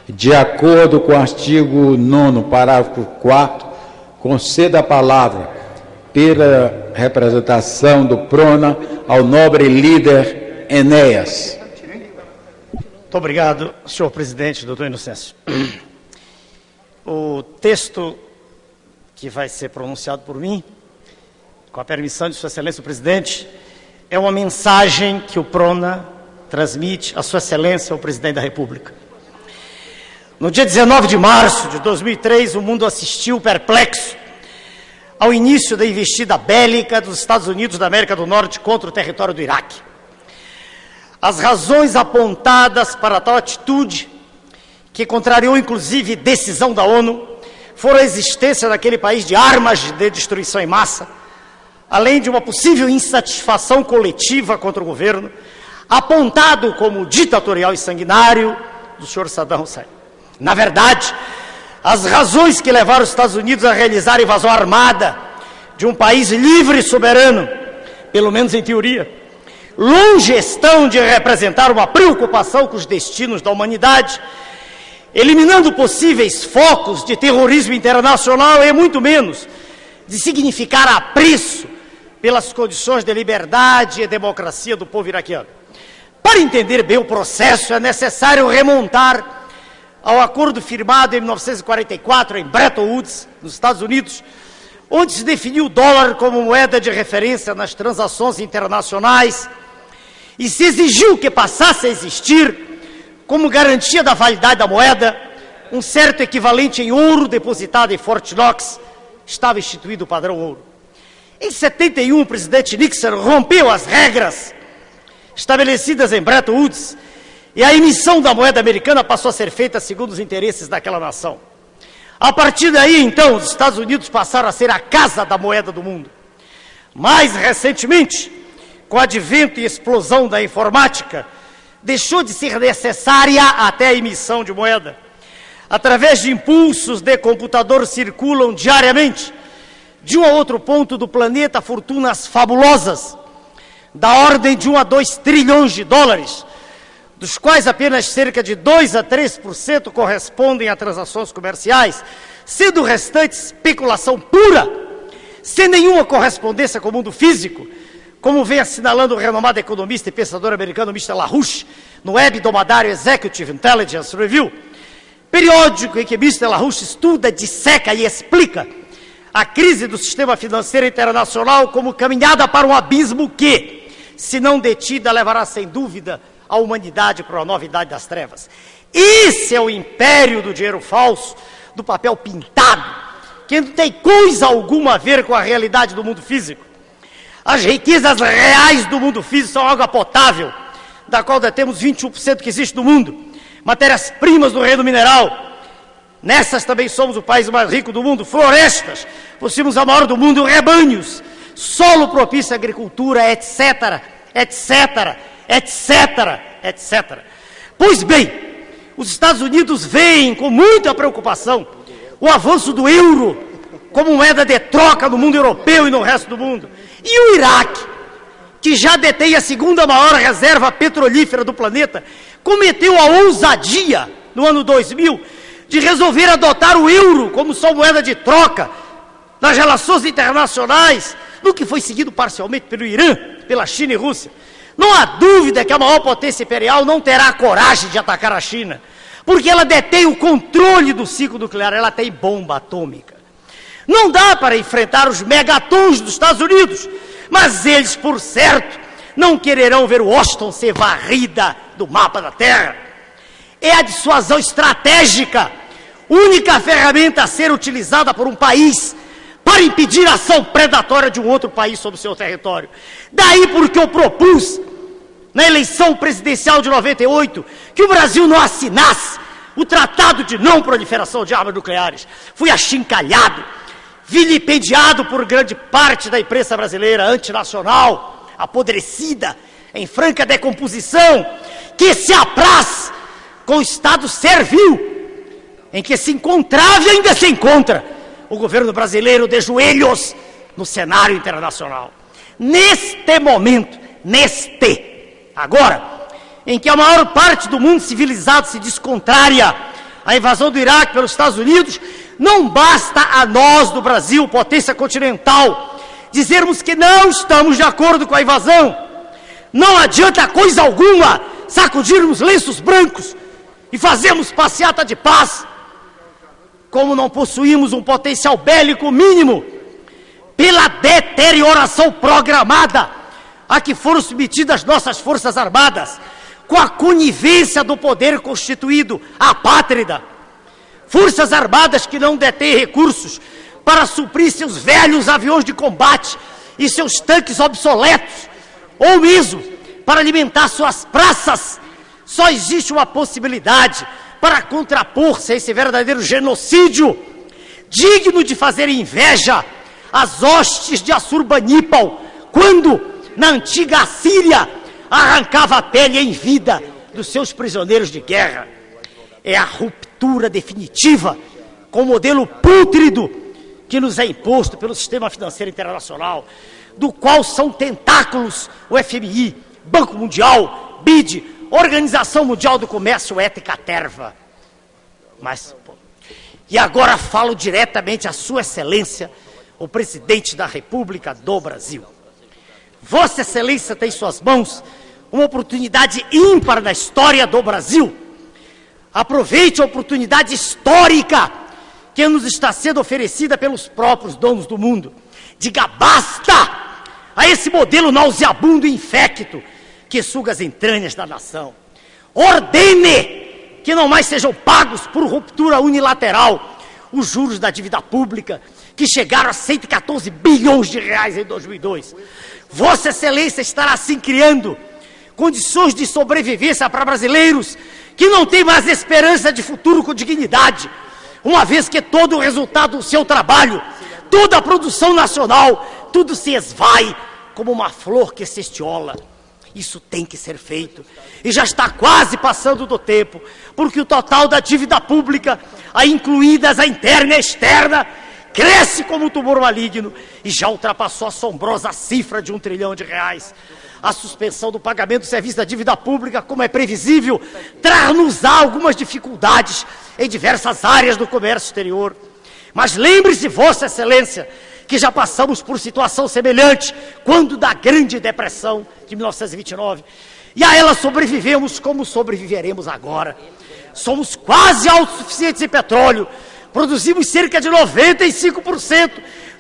De acordo com o artigo 9º, parágrafo 4º, concedo a palavra, pela representação do PRONA, ao nobre líder Enéas. Muito obrigado, senhor presidente, doutor Inocêncio. O texto que vai ser pronunciado por mim, com a permissão de sua excelência o presidente, é uma mensagem que o PRONA transmite a sua excelência, o presidente da República. No dia 19 de março de 2003, o mundo assistiu perplexo ao início da investida bélica dos Estados Unidos da América do Norte contra o território do Iraque. As razões apontadas para tal atitude, que contrariou inclusive decisão da ONU, foram a existência naquele país de armas de destruição em massa, além de uma possível insatisfação coletiva contra o governo, apontado como ditatorial e sanguinário do senhor Saddam Hussein. Na verdade, as razões que levaram os Estados Unidos a realizar a invasão armada de um país livre e soberano, pelo menos em teoria, longe estão de representar uma preocupação com os destinos da humanidade, eliminando possíveis focos de terrorismo internacional e muito menos de significar apreço pelas condições de liberdade e democracia do povo iraquiano. Para entender bem o processo, é necessário remontar ao acordo firmado em 1944 em Bretton Woods, nos Estados Unidos, onde se definiu o dólar como moeda de referência nas transações internacionais e se exigiu que passasse a existir, como garantia da validade da moeda, um certo equivalente em ouro depositado em Fort Knox. Estava instituído o padrão ouro. Em 71, o presidente Nixon rompeu as regras estabelecidas em Bretton Woods e a emissão da moeda americana passou a ser feita segundo os interesses daquela nação. A partir daí, então, os Estados Unidos passaram a ser a casa da moeda do mundo. Mais recentemente, com o advento e explosão da informática, deixou de ser necessária até a emissão de moeda. Através de impulsos de computador circulam diariamente, de um a outro ponto do planeta, fortunas fabulosas, da ordem de 1 a 2 trilhões de dólares, dos quais apenas cerca de 2 a 3% correspondem a transações comerciais, sendo o restante especulação pura, sem nenhuma correspondência com o mundo físico, como vem assinalando o renomado economista e pensador americano Mr. LaRouche, no hebdomadário Executive Intelligence Review, periódico em que Mr. LaRouche estuda, disseca e explica a crise do sistema financeiro internacional como caminhada para um abismo que, se não detida, levará sem dúvida a humanidade para uma nova idade das trevas. Esse é o império do dinheiro falso, do papel pintado, que não tem coisa alguma a ver com a realidade do mundo físico. As riquezas reais do mundo físico são água potável, da qual detemos 21% que existe no mundo, matérias-primas do reino mineral. Nessas também somos o país mais rico do mundo, florestas, possuímos a maior do mundo, rebanhos, solo propício à agricultura, etc, etc, etc, etc. Pois bem, os Estados Unidos veem com muita preocupação o avanço do euro como moeda de troca no mundo europeu e no resto do mundo. E o Iraque, que já detém a segunda maior reserva petrolífera do planeta, cometeu a ousadia, no ano 2000, de resolver adotar o euro como sua moeda de troca nas relações internacionais, no que foi seguido parcialmente pelo Irã, pela China e Rússia. Não há dúvida que a maior potência imperial não terá coragem de atacar a China, porque ela detém o controle do ciclo nuclear, ela tem bomba atômica. Não dá para enfrentar os megatons dos Estados Unidos, mas eles, por certo, não quererão ver Washington ser varrida do mapa da Terra. É a dissuasão estratégica, única ferramenta a ser utilizada por um país para impedir a ação predatória de um outro país sobre o seu território. Daí porque eu propus, na eleição presidencial de 98, que o Brasil não assinasse o Tratado de Não Proliferação de Armas Nucleares. Fui achincalhado, vilipendiado por grande parte da imprensa brasileira, antinacional, apodrecida, em franca decomposição, que se apraz com o Estado servil, em que se encontrava e ainda se encontra o governo brasileiro de joelhos no cenário internacional. Neste momento, agora, em que a maior parte do mundo civilizado se descontrária a invasão do Iraque pelos Estados Unidos, não basta a nós do Brasil, potência continental, dizermos que não estamos de acordo com a invasão. Não adianta coisa alguma sacudirmos lenços brancos e fazermos passeata de paz, como não possuímos um potencial bélico mínimo, pela deterioração programada a que foram submetidas nossas Forças Armadas, com a conivência do poder constituído apátrida. Forças Armadas que não detêm recursos para suprir seus velhos aviões de combate e seus tanques obsoletos, ou mesmo para alimentar suas praças. Só existe uma possibilidade para contrapor-se a esse verdadeiro genocídio, digno de fazer inveja às hostes de Assurbanipal, quando, na antiga Assíria, arrancava a pele em vida dos seus prisioneiros de guerra. É a ruptura definitiva com o modelo pútrido que nos é imposto pelo sistema financeiro internacional, do qual são tentáculos o FMI, Banco Mundial, BID, Organização Mundial do Comércio, ETA e Caterva. E agora falo diretamente a Sua Excelência, o Presidente da República do Brasil. Vossa Excelência tem em suas mãos uma oportunidade ímpar na história do Brasil. Aproveite a oportunidade histórica que nos está sendo oferecida pelos próprios donos do mundo. Diga basta a esse modelo nauseabundo e infecto que suga as entranhas da nação. Ordene que não mais sejam pagos por ruptura unilateral os juros da dívida pública, que chegaram a 114 bilhões de reais em 2002. Vossa Excelência estará assim criando condições de sobrevivência para brasileiros que não têm mais esperança de futuro com dignidade, uma vez que todo o resultado do seu trabalho, toda a produção nacional, tudo se esvai como uma flor que se estiola. Isso tem que ser feito, e já está quase passando do tempo, porque o total da dívida pública, incluídas a interna e a externa, cresce como um tumor maligno e já ultrapassou a assombrosa cifra de R$1 trilhão. A suspensão do pagamento do serviço da dívida pública, como é previsível, traz-nos algumas dificuldades em diversas áreas do comércio exterior. Mas lembre-se, Vossa Excelência, que já passamos por situação semelhante quando da Grande Depressão de 1929. E a ela sobrevivemos como sobreviveremos agora. Somos quase autossuficientes em petróleo. Produzimos cerca de 95%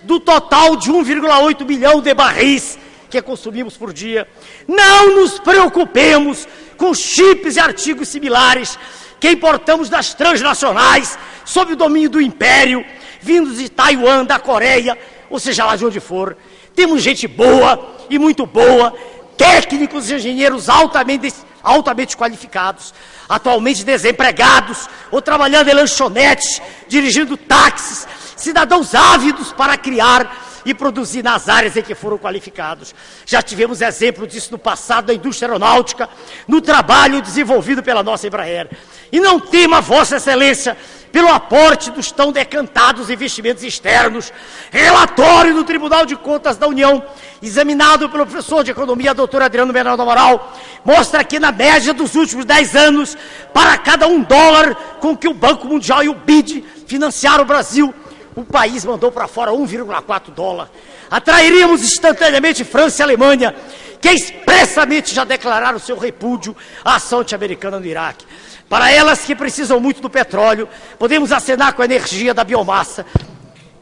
do total de 1,8 milhão de barris que consumimos por dia. Não nos preocupemos com chips e artigos similares que importamos das transnacionais sob o domínio do Império, vindos de Taiwan, da Coreia, ou seja lá de onde for. Temos gente boa e muito boa, técnicos e engenheiros altamente qualificados, atualmente desempregados ou trabalhando em lanchonetes, dirigindo táxis, cidadãos ávidos para criar e produzir nas áreas em que foram qualificados. Já tivemos exemplo disso no passado da indústria aeronáutica, no trabalho desenvolvido pela nossa Embraer. E não tema, Vossa Excelência, pelo aporte dos tão decantados investimentos externos. Relatório do Tribunal de Contas da União, examinado pelo professor de Economia, doutor Adriano Menal do Amaral, mostra que na média dos últimos 10 anos, para cada $1 com que o Banco Mundial e o BID financiaram o Brasil, o país mandou para fora $1,4. Atrairíamos instantaneamente França e Alemanha, que expressamente já declararam seu repúdio à ação anti-americana no Iraque. Para elas que precisam muito do petróleo, podemos acenar com a energia da biomassa,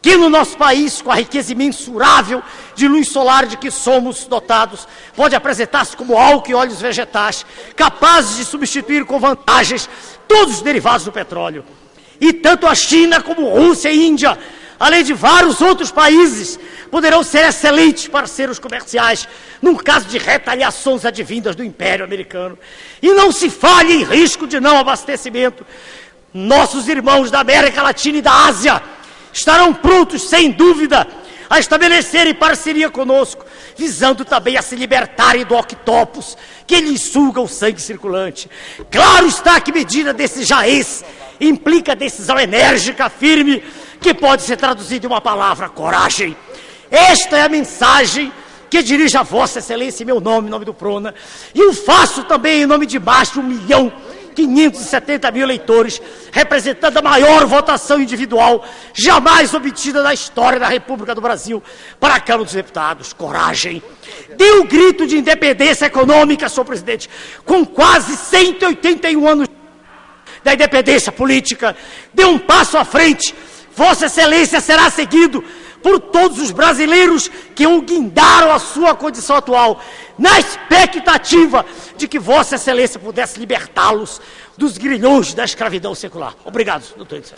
que no nosso país, com a riqueza imensurável de luz solar de que somos dotados, pode apresentar-se como álcool e óleos vegetais, capazes de substituir com vantagens todos os derivados do petróleo. E tanto a China como Rússia e Índia, além de vários outros países, poderão ser excelentes parceiros comerciais, num caso de retaliações advindas do Império Americano. E não se fale em risco de não abastecimento. Nossos irmãos da América Latina e da Ásia estarão prontos, sem dúvida, a estabelecerem parceria conosco, visando também a se libertarem do octopus que lhes suga o sangue circulante. Claro está que medida desse jaez implica decisão enérgica, firme, que pode ser traduzida em uma palavra: coragem. Esta é a mensagem que dirijo a Vossa Excelência em meu nome, em nome do Prona, e o faço também em nome de mais de 1 milhão 570 mil eleitores, representando a maior votação individual jamais obtida na história da República do Brasil para a Câmara dos Deputados. Coragem! Dê um grito de independência econômica, senhor presidente, com quase 181 anos da independência política. Dê um passo à frente. Vossa Excelência será seguido por todos os brasileiros que o guindaram a sua condição atual, na expectativa de que Vossa Excelência pudesse libertá-los dos grilhões da escravidão secular. Obrigado, doutor Edson.